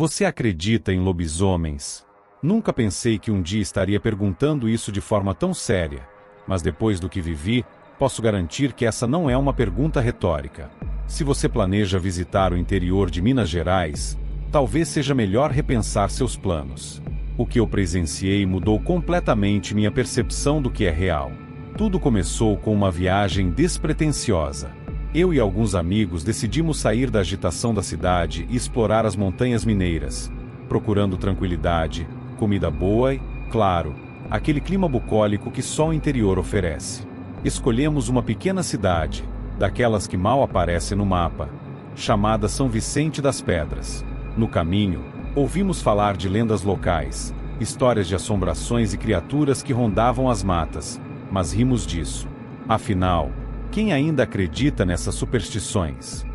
Você acredita em lobisomens? Nunca pensei que um dia estaria perguntando isso de forma tão séria, mas depois do que vivi, posso garantir que essa não é uma pergunta retórica. Se você planeja visitar o interior de Minas Gerais, talvez seja melhor repensar seus planos. O que eu presenciei mudou completamente minha percepção do que é real. Tudo começou com uma viagem despretensiosa. Eu e alguns amigos decidimos sair da agitação da cidade e explorar as montanhas mineiras, procurando tranquilidade, comida boa e, claro, aquele clima bucólico que só o interior oferece. Escolhemos uma pequena cidade, daquelas que mal aparecem no mapa, chamada São Vicente das Pedras. No caminho, ouvimos falar de lendas locais, histórias de assombrações e criaturas que rondavam as matas, mas rimos disso. Afinal, quem ainda acredita nessas superstições?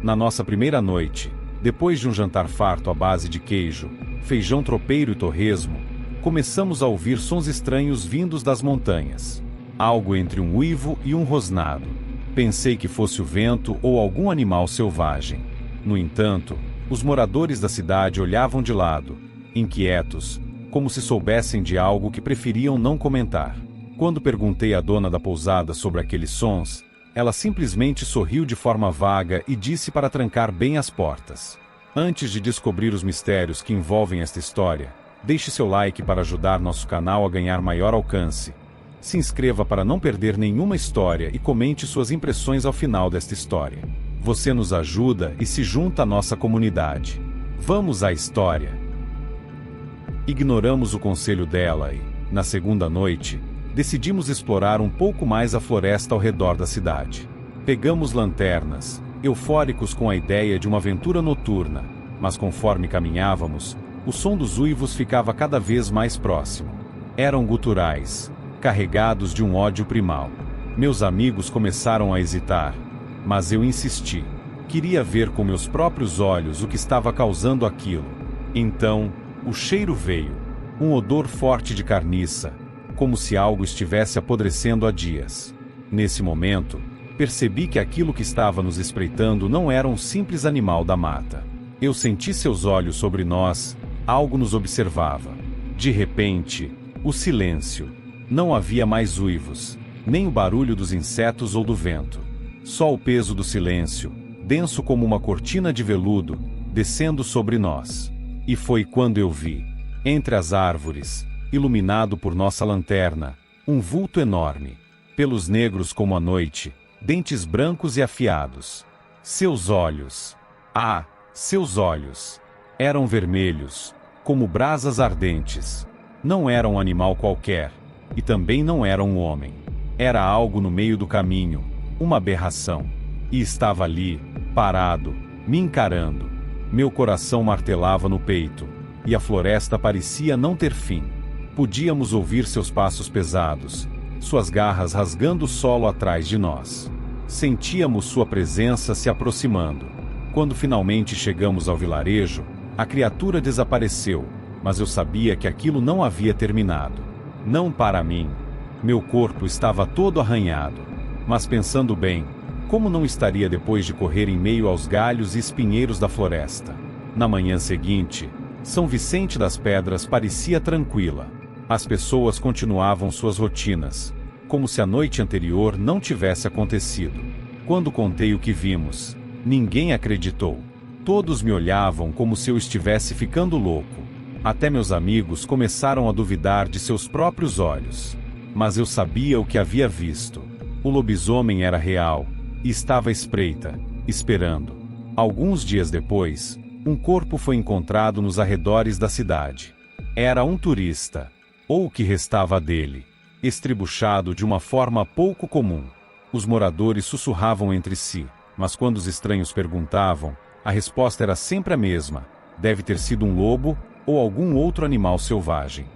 Na nossa primeira noite, depois de um jantar farto à base de queijo, feijão tropeiro e torresmo, começamos a ouvir sons estranhos vindos das montanhas. Algo entre um uivo e um rosnado. Pensei que fosse o vento ou algum animal selvagem. No entanto, os moradores da cidade olhavam de lado, inquietos, como se soubessem de algo que preferiam não comentar. Quando perguntei à dona da pousada sobre aqueles sons, ela simplesmente sorriu de forma vaga e disse para trancar bem as portas. Antes de descobrir os mistérios que envolvem esta história, deixe seu like para ajudar nosso canal a ganhar maior alcance. Se inscreva para não perder nenhuma história e comente suas impressões ao final desta história. Você nos ajuda e se junta à nossa comunidade. Vamos à história. Ignoramos o conselho dela e, na segunda noite, decidimos explorar um pouco mais a floresta ao redor da cidade. Pegamos lanternas, eufóricos com a ideia de uma aventura noturna, mas conforme caminhávamos, o som dos uivos ficava cada vez mais próximo. Eram guturais, carregados de um ódio primal. Meus amigos começaram a hesitar, mas eu insisti. Queria ver com meus próprios olhos o que estava causando aquilo. Então, o cheiro veio. Um odor forte de carniça, como se algo estivesse apodrecendo há dias. Nesse momento, percebi que aquilo que estava nos espreitando não era um simples animal da mata. Eu senti seus olhos sobre nós, algo nos observava. De repente, o silêncio. Não havia mais uivos, nem o barulho dos insetos ou do vento. Só o peso do silêncio, denso como uma cortina de veludo, descendo sobre nós. E foi quando eu vi, entre as árvores, iluminado por nossa lanterna, um vulto enorme, pelos negros como a noite, dentes brancos e afiados. Seus olhos, seus olhos, eram vermelhos, como brasas ardentes. Não era um animal qualquer, e também não era um homem. Era algo no meio do caminho, uma aberração. E estava ali, parado, me encarando. Meu coração martelava no peito, e a floresta parecia não ter fim. Podíamos ouvir seus passos pesados, suas garras rasgando o solo atrás de nós. Sentíamos sua presença se aproximando. Quando finalmente chegamos ao vilarejo, a criatura desapareceu, mas eu sabia que aquilo não havia terminado. Não para mim. Meu corpo estava todo arranhado. Mas pensando bem, como não estaria depois de correr em meio aos galhos e espinheiros da floresta? Na manhã seguinte, São Vicente das Pedras parecia tranquila. As pessoas continuavam suas rotinas, como se a noite anterior não tivesse acontecido. Quando contei o que vimos, ninguém acreditou. Todos me olhavam como se eu estivesse ficando louco. Até meus amigos começaram a duvidar de seus próprios olhos. Mas eu sabia o que havia visto. O lobisomem era real, e estava à espreita, esperando. Alguns dias depois, um corpo foi encontrado nos arredores da cidade. Era um turista, ou o que restava dele, estribuchado de uma forma pouco comum. Os moradores sussurravam entre si, mas quando os estranhos perguntavam, a resposta era sempre a mesma: deve ter sido um lobo ou algum outro animal selvagem.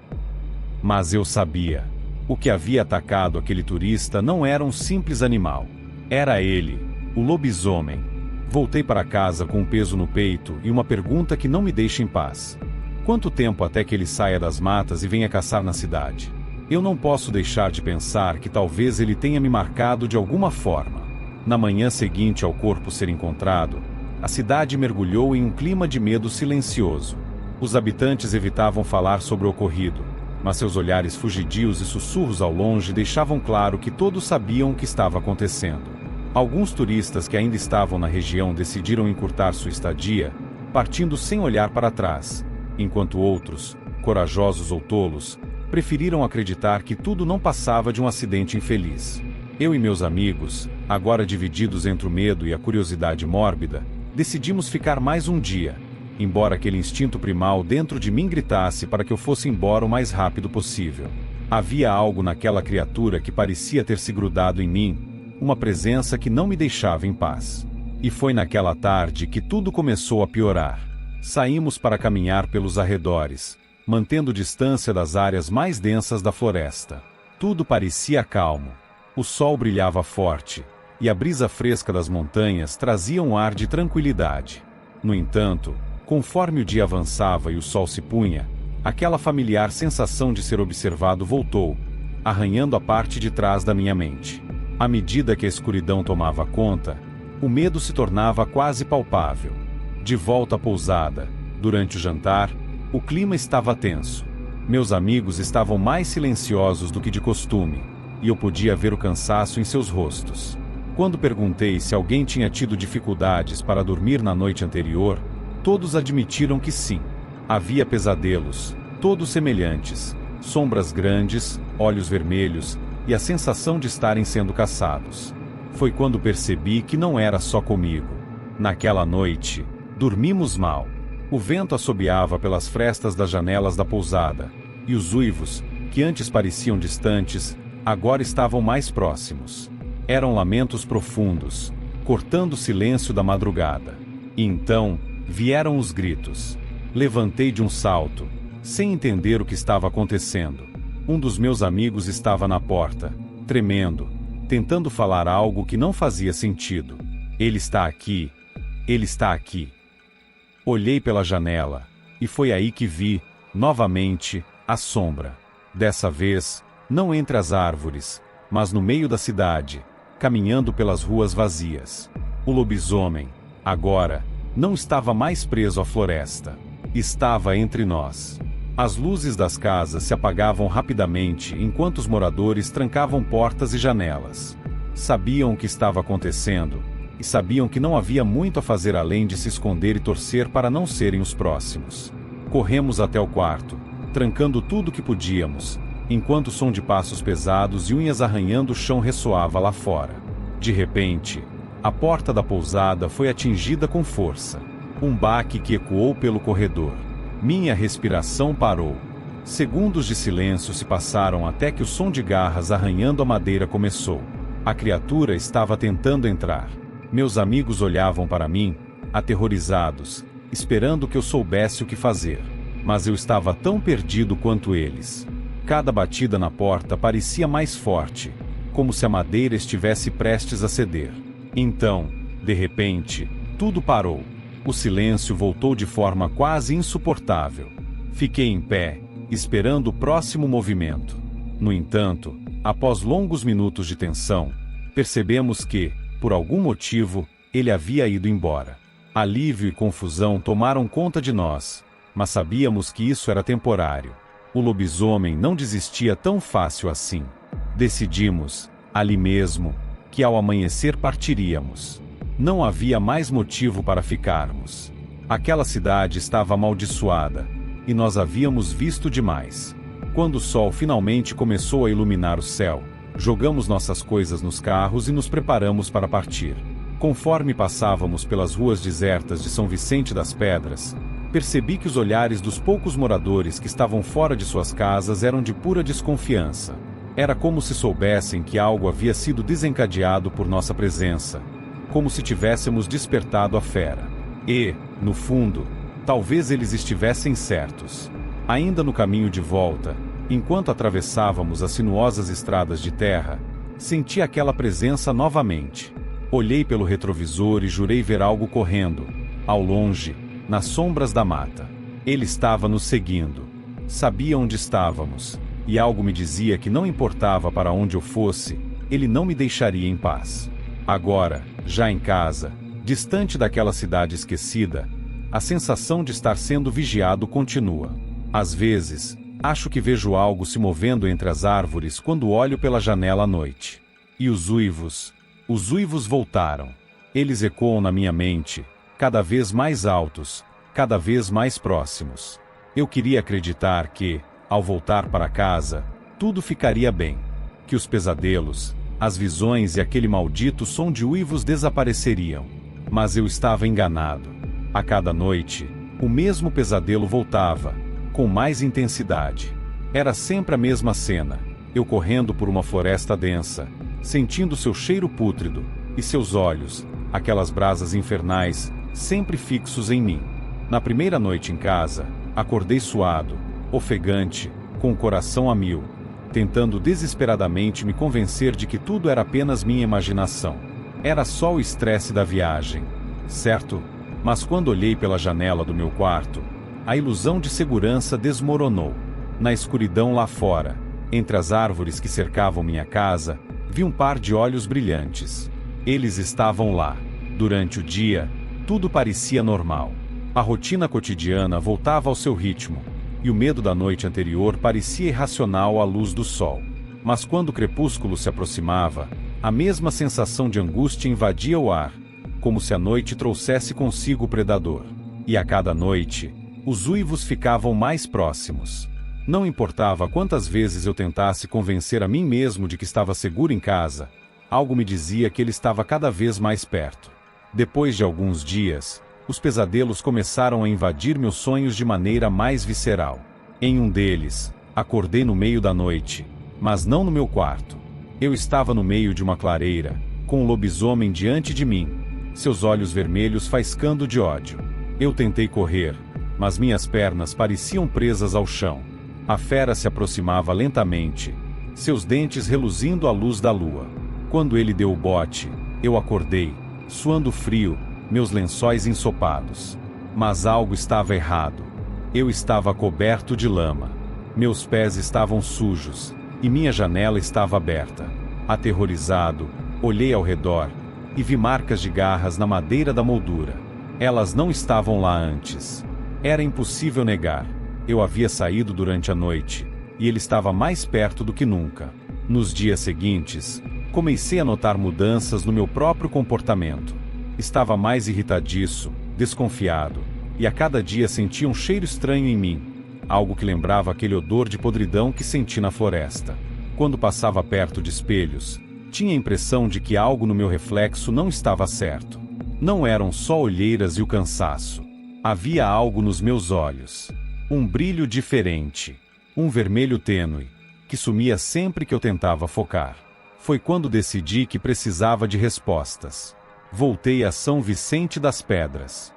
Mas eu sabia. O que havia atacado aquele turista não era um simples animal. Era ele, o lobisomem. Voltei para casa com um peso no peito e uma pergunta que não me deixa em paz. Quanto tempo até que ele saia das matas e venha caçar na cidade? Eu não posso deixar de pensar que talvez ele tenha me marcado de alguma forma. Na manhã seguinte ao corpo ser encontrado, A cidade mergulhou em um clima de medo silencioso. Os habitantes evitavam falar sobre o ocorrido, mas seus olhares fugidios e sussurros ao longe deixavam claro que todos sabiam o que estava acontecendo. Alguns turistas que ainda estavam na região decidiram encurtar sua estadia, partindo sem olhar para trás, enquanto outros, corajosos ou tolos, preferiram acreditar que tudo não passava de um acidente infeliz. Eu e meus amigos, agora divididos entre o medo e a curiosidade mórbida, decidimos ficar mais um dia, embora aquele instinto primal dentro de mim gritasse para que eu fosse embora o mais rápido possível. Havia algo naquela criatura que parecia ter se grudado em mim, uma presença que não me deixava em paz. E foi naquela tarde que tudo começou a piorar. Saímos para caminhar pelos arredores, mantendo distância das áreas mais densas da floresta. Tudo parecia calmo. O sol brilhava forte, e a brisa fresca das montanhas trazia um ar de tranquilidade. No entanto, conforme o dia avançava e o sol se punha, aquela familiar sensação de ser observado voltou, arranhando a parte de trás da minha mente. À medida que a escuridão tomava conta, o medo se tornava quase palpável. De volta à pousada, durante o jantar, o clima estava tenso. Meus amigos estavam mais silenciosos do que de costume, e eu podia ver o cansaço em seus rostos. Quando perguntei se alguém tinha tido dificuldades para dormir na noite anterior, todos admitiram que sim. Havia pesadelos, todos semelhantes, sombras grandes, olhos vermelhos, e a sensação de estarem sendo caçados. Foi quando percebi que não era só comigo. Naquela noite, dormimos mal. O vento assobiava pelas frestas das janelas da pousada, e os uivos, que antes pareciam distantes, agora estavam mais próximos. Eram lamentos profundos, cortando o silêncio da madrugada. E então, vieram os gritos. Levantei de um salto, sem entender o que estava acontecendo. Um dos meus amigos estava na porta, tremendo, tentando falar algo que não fazia sentido. Ele está aqui. Ele está aqui. Olhei pela janela, e foi aí que vi, novamente, a sombra. Dessa vez, não entre as árvores, mas no meio da cidade, caminhando pelas ruas vazias. O lobisomem, agora, não estava mais preso à floresta. Estava entre nós. As luzes das casas se apagavam rapidamente enquanto os moradores trancavam portas e janelas. Sabiam o que estava acontecendo, e sabiam que não havia muito a fazer além de se esconder e torcer para não serem os próximos. Corremos até o quarto, trancando tudo o que podíamos, enquanto o som de passos pesados e unhas arranhando o chão ressoava lá fora. De repente, a porta da pousada foi atingida com força. Um baque que ecoou pelo corredor. Minha respiração parou. Segundos de silêncio se passaram até que o som de garras arranhando a madeira começou. A criatura estava tentando entrar. Meus amigos olhavam para mim, aterrorizados, esperando que eu soubesse o que fazer. Mas eu estava tão perdido quanto eles. Cada batida na porta parecia mais forte, como se a madeira estivesse prestes a ceder. Então, de repente, tudo parou. O silêncio voltou de forma quase insuportável. Fiquei em pé, esperando o próximo movimento. No entanto, após longos minutos de tensão, percebemos que, por algum motivo, ele havia ido embora. Alívio e confusão tomaram conta de nós, mas sabíamos que isso era temporário. O lobisomem não desistia tão fácil assim. Decidimos, ali mesmo, que ao amanhecer partiríamos. Não havia mais motivo para ficarmos. Aquela cidade estava amaldiçoada, e nós havíamos visto demais. Quando o sol finalmente começou a iluminar o céu, jogamos nossas coisas nos carros e nos preparamos para partir. Conforme passávamos pelas ruas desertas de São Vicente das Pedras, percebi que os olhares dos poucos moradores que estavam fora de suas casas eram de pura desconfiança. Era como se soubessem que algo havia sido desencadeado por nossa presença, como se tivéssemos despertado a fera. E, no fundo, talvez eles estivessem certos. Ainda no caminho de volta, enquanto atravessávamos as sinuosas estradas de terra, senti aquela presença novamente. Olhei pelo retrovisor e jurei ver algo correndo, ao longe, nas sombras da mata. Ele estava nos seguindo. Sabia onde estávamos, e algo me dizia que não importava para onde eu fosse, ele não me deixaria em paz. Agora, já em casa, Distante daquela cidade esquecida, a sensação de estar sendo vigiado continua. Às vezes, acho que vejo algo se movendo entre as árvores quando olho pela janela à noite. E os uivos voltaram. Eles ecoam na minha mente, cada vez mais altos, cada vez mais próximos. Eu queria acreditar que, ao voltar para casa, tudo ficaria bem. Que os pesadelos, as visões e aquele maldito som de uivos desapareceriam. Mas eu estava enganado. A cada noite, o mesmo pesadelo voltava, com mais intensidade. Era sempre a mesma cena, eu correndo por uma floresta densa, sentindo seu cheiro pútrido, e seus olhos, aquelas brasas infernais, sempre fixos em mim. Na primeira noite em casa, acordei suado, ofegante, com o coração a mil, tentando desesperadamente me convencer de que tudo era apenas minha imaginação. Era só o estresse da viagem, certo? Mas quando olhei pela janela do meu quarto, a ilusão de segurança desmoronou. Na escuridão lá fora, entre as árvores que cercavam minha casa, vi um par de olhos brilhantes. Eles estavam lá. Durante o dia, tudo parecia normal. A rotina cotidiana voltava ao seu ritmo, e o medo da noite anterior parecia irracional à luz do sol. Mas quando o crepúsculo se aproximava, a mesma sensação de angústia invadia o ar, como se a noite trouxesse consigo o predador. E a cada noite, os uivos ficavam mais próximos. Não importava quantas vezes eu tentasse convencer a mim mesmo de que estava seguro em casa, algo me dizia que ele estava cada vez mais perto. Depois de alguns dias, os pesadelos começaram a invadir meus sonhos de maneira mais visceral. Em um deles, acordei no meio da noite, mas não no meu quarto. Eu estava no meio de uma clareira, com um lobisomem diante de mim, seus olhos vermelhos faiscando de ódio. Eu tentei correr, mas minhas pernas pareciam presas ao chão. A fera se aproximava lentamente, seus dentes reluzindo à luz da lua. Quando ele deu o bote, eu acordei, suando frio, meus lençóis ensopados. Mas algo estava errado. Eu estava coberto de lama. Meus pés estavam sujos, e minha janela estava aberta. Aterrorizado, olhei ao redor, e vi marcas de garras na madeira da moldura. Elas não estavam lá antes. Era impossível negar. Eu havia saído durante a noite, e ele estava mais perto do que nunca. Nos dias seguintes, comecei a notar mudanças no meu próprio comportamento. Estava mais irritadiço, desconfiado, e a cada dia sentia um cheiro estranho em mim, algo que lembrava aquele odor de podridão que senti na floresta. Quando passava perto de espelhos, tinha a impressão de que algo no meu reflexo não estava certo. Não eram só olheiras e o cansaço. Havia algo nos meus olhos. Um brilho diferente. Um vermelho tênue, que sumia sempre que eu tentava focar. Foi quando decidi que precisava de respostas. Voltei a São Vicente das Pedras.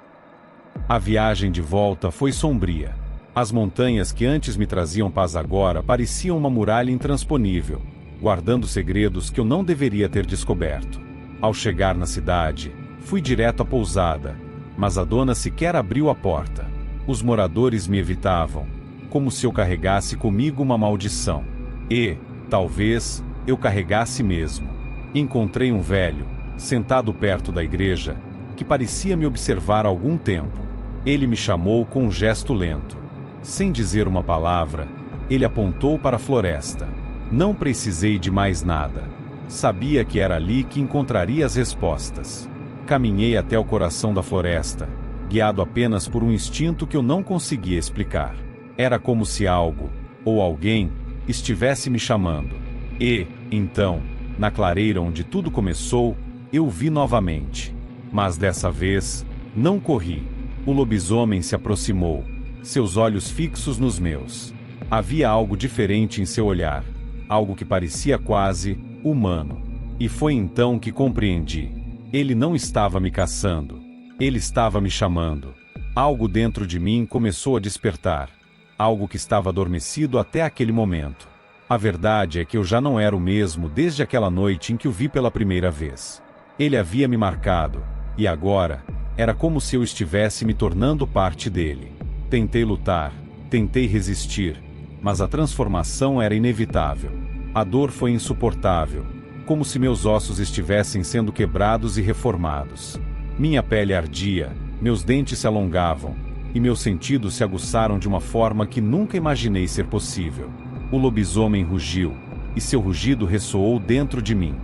A viagem de volta foi sombria. As montanhas que antes me traziam paz agora pareciam uma muralha intransponível, guardando segredos que eu não deveria ter descoberto. Ao chegar na cidade, fui direto à pousada, mas a dona sequer abriu a porta. Os moradores me evitavam, como se eu carregasse comigo uma maldição. E, talvez, eu carregasse mesmo. Encontrei um velho, sentado perto da igreja, que parecia me observar há algum tempo. Ele me chamou com um gesto lento. Sem dizer uma palavra, ele apontou para a floresta. Não precisei de mais nada. Sabia que era ali que encontraria as respostas. Caminhei até o coração da floresta, guiado apenas por um instinto que eu não conseguia explicar. Era como se algo, ou alguém, estivesse me chamando. E, então, na clareira onde tudo começou, eu o vi novamente. Mas dessa vez, não corri. O lobisomem se aproximou, seus olhos fixos nos meus. Havia algo diferente em seu olhar, algo que parecia quase humano. E foi então que compreendi. Ele não estava me caçando. Ele estava me chamando. Algo dentro de mim começou a despertar. Algo que estava adormecido até aquele momento. A verdade é que eu já não era o mesmo desde aquela noite em que o vi pela primeira vez. Ele havia me marcado, e agora, era como se eu estivesse me tornando parte dele. Tentei lutar, tentei resistir, mas a transformação era inevitável. A dor foi insuportável, como se meus ossos estivessem sendo quebrados e reformados. Minha pele ardia, meus dentes se alongavam, e meus sentidos se aguçaram de uma forma que nunca imaginei ser possível. O lobisomem rugiu, e seu rugido ressoou dentro de mim.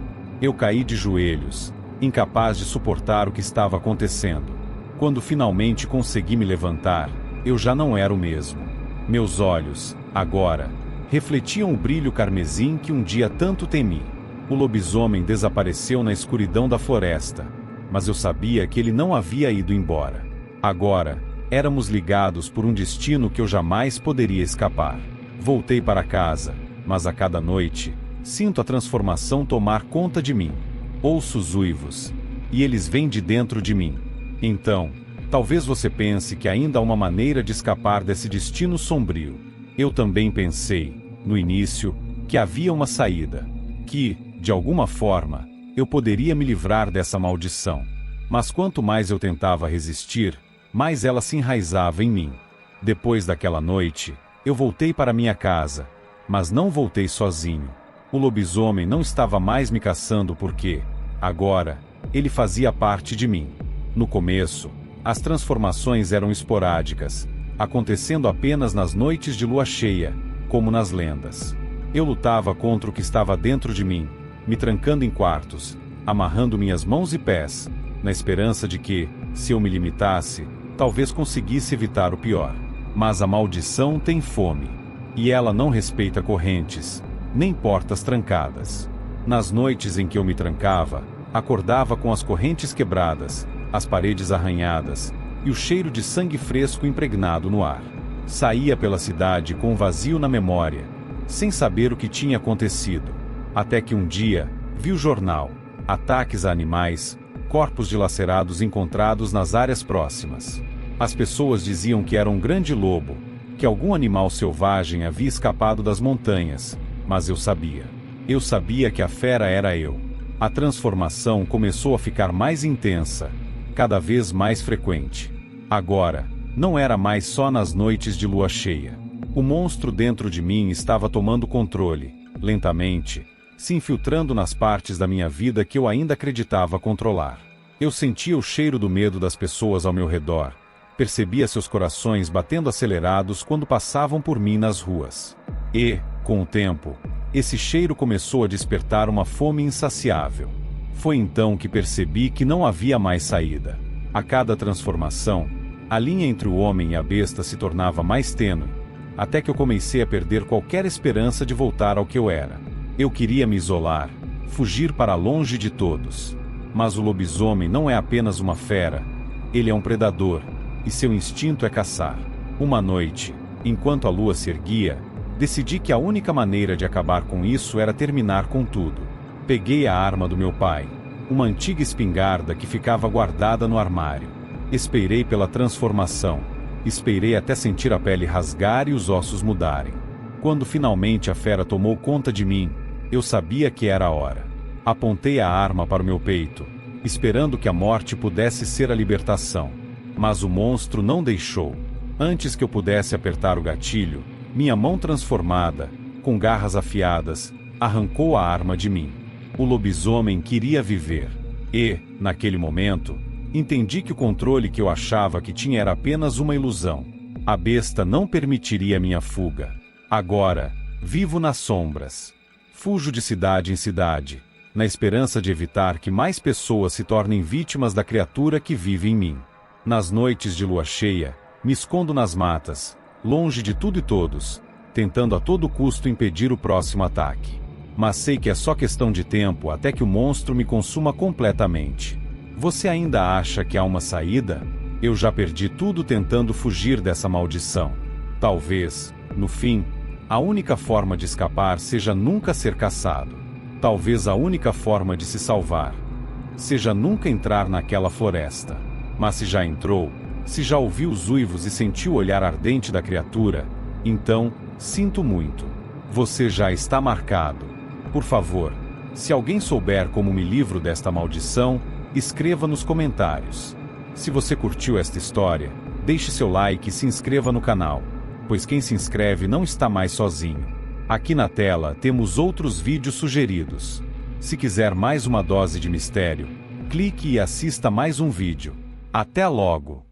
Eu caí de joelhos, incapaz de suportar o que estava acontecendo. Quando finalmente consegui me levantar, eu já não era o mesmo. Meus olhos, agora, refletiam o brilho carmesim que um dia tanto temi. O lobisomem desapareceu na escuridão da floresta, mas eu sabia que ele não havia ido embora. Agora, éramos ligados por um destino que eu jamais poderia escapar. Voltei para casa, mas a cada noite, sinto a transformação tomar conta de mim. Ouço os uivos, e eles vêm de dentro de mim. Então, talvez você pense que ainda há uma maneira de escapar desse destino sombrio. Eu também pensei, no início, que havia uma saída, que, de alguma forma, eu poderia me livrar dessa maldição. Mas quanto mais eu tentava resistir, mais ela se enraizava em mim. Depois daquela noite, eu voltei para minha casa, mas não voltei sozinho. O lobisomem não estava mais me caçando porque, agora, ele fazia parte de mim. No começo, as transformações eram esporádicas, acontecendo apenas nas noites de lua cheia, como nas lendas. Eu lutava contra o que estava dentro de mim, me trancando em quartos, amarrando minhas mãos e pés, na esperança de que, se eu me limitasse, talvez conseguisse evitar o pior. Mas a maldição tem fome, e ela não respeita correntes, nem portas trancadas. Nas noites em que eu me trancava, acordava com as correntes quebradas, as paredes arranhadas, e o cheiro de sangue fresco impregnado no ar. Saía pela cidade com um vazio na memória, sem saber o que tinha acontecido. Até que um dia, vi o jornal, ataques a animais, corpos dilacerados encontrados nas áreas próximas. As pessoas diziam que era um grande lobo, que algum animal selvagem havia escapado das montanhas, mas eu sabia. Eu sabia que a fera era eu. A transformação começou a ficar mais intensa, cada vez mais frequente. Agora, não era mais só nas noites de lua cheia. O monstro dentro de mim estava tomando controle, lentamente, se infiltrando nas partes da minha vida que eu ainda acreditava controlar. Eu sentia o cheiro do medo das pessoas ao meu redor, percebia seus corações batendo acelerados quando passavam por mim nas ruas. E, com o tempo, esse cheiro começou a despertar uma fome insaciável. Foi então que percebi que não havia mais saída. A cada transformação, a linha entre o homem e a besta se tornava mais tênue, até que eu comecei a perder qualquer esperança de voltar ao que eu era. Eu queria me isolar, fugir para longe de todos. Mas o lobisomem não é apenas uma fera, ele é um predador, e seu instinto é caçar. Uma noite, enquanto a lua se erguia, decidi que a única maneira de acabar com isso era terminar com tudo. Peguei a arma do meu pai, uma antiga espingarda que ficava guardada no armário. Esperei pela transformação, esperei até sentir a pele rasgar e os ossos mudarem. Quando finalmente a fera tomou conta de mim, eu sabia que era a hora. Apontei a arma para o meu peito, esperando que a morte pudesse ser a libertação. Mas o monstro não deixou. Antes que eu pudesse apertar o gatilho, minha mão transformada, com garras afiadas, arrancou a arma de mim. O lobisomem queria viver. E, naquele momento, entendi que o controle que eu achava que tinha era apenas uma ilusão. A besta não permitiria minha fuga. Agora, vivo nas sombras. Fujo de cidade em cidade, na esperança de evitar que mais pessoas se tornem vítimas da criatura que vive em mim. Nas noites de lua cheia, me escondo nas matas, longe de tudo e todos, tentando a todo custo impedir o próximo ataque. Mas sei que é só questão de tempo até que o monstro me consuma completamente. Você ainda acha que há uma saída? Eu já perdi tudo tentando fugir dessa maldição. Talvez, no fim, a única forma de escapar seja nunca ser caçado. Talvez a única forma de se salvar seja nunca entrar naquela floresta. Mas se já entrou, se já ouviu os uivos e sentiu o olhar ardente da criatura, então, sinto muito. Você já está marcado. Por favor, se alguém souber como me livro desta maldição, escreva nos comentários. Se você curtiu esta história, deixe seu like e se inscreva no canal, pois quem se inscreve não está mais sozinho. Aqui na tela temos outros vídeos sugeridos. Se quiser mais uma dose de mistério, Clique e assista mais um vídeo. Até logo!